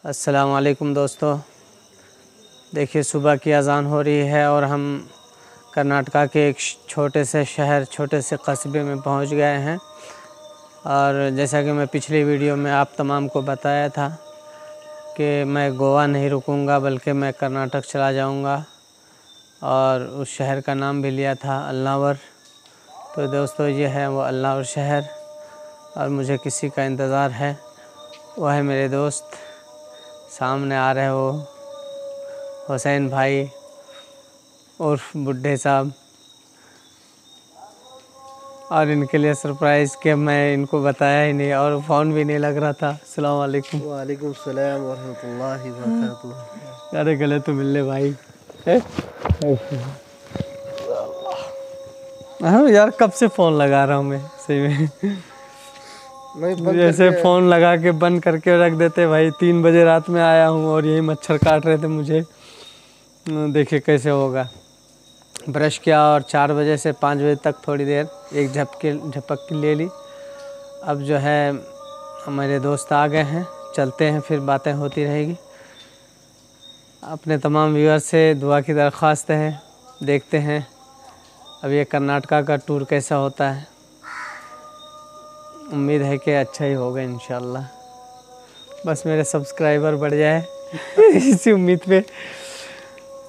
अस्सलाम वालेकुम दोस्तों, देखिए सुबह की अज़ान हो रही है और हम कर्नाटका के एक छोटे से शहर, छोटे से कस्बे में पहुंच गए हैं। और जैसा कि मैं पिछली वीडियो में आप तमाम को बताया था कि मैं गोवा नहीं रुकूंगा बल्कि मैं कर्नाटक चला जाऊंगा, और उस शहर का नाम भी लिया था अल्नावर। तो दोस्तों ये है वो अल्नावर शहर, और मुझे किसी का इंतज़ार है। वो है मेरे दोस्त, सामने आ रहे हो हुसैन भाई और बुड्ढे साहब। और इनके लिए सरप्राइज़ कि मैं इनको बताया ही नहीं और फ़ोन भी नहीं लग रहा था। अस्सलाम वालेकुम। वालेकुम सलाम व रहमतुल्लाहि व बरकातुहू। अरे गले तो मिल ले भाई। हाँ यार, कब से फ़ोन लगा रहा हूँ मैं सही में। जैसे फ़ोन लगा के बंद करके रख देते भाई। 3 बजे रात में आया हूँ और यही मच्छर काट रहे थे मुझे। देखिए कैसे होगा। ब्रश किया और 4 बजे से 5 बजे तक थोड़ी देर एक झपक ले ली। अब जो है हमारे दोस्त आ गए हैं, चलते हैं, फिर बातें होती रहेगी। अपने तमाम व्यूअर से दुआ की दरख्वास्त है। देखते हैं अब ये कर्नाटका का टूर कैसा होता है। उम्मीद है कि अच्छा ही होगा इंशाल्लाह। बस मेरे सब्सक्राइबर बढ़ जाए इसी उम्मीद पे।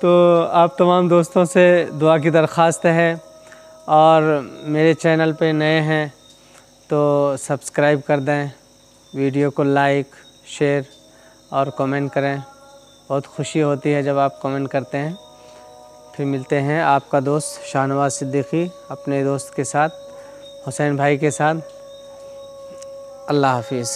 तो आप तमाम दोस्तों से दुआ की दरख्वास्त है, और मेरे चैनल पे नए हैं तो सब्सक्राइब कर दें, वीडियो को लाइक, शेयर और कमेंट करें। बहुत खुशी होती है जब आप कमेंट करते हैं। फिर मिलते हैं आपका दोस्त शाहनवाज सिद्दीकी अपने दोस्त के साथ, हुसैन भाई के साथ। अल्लाह हाफिज़।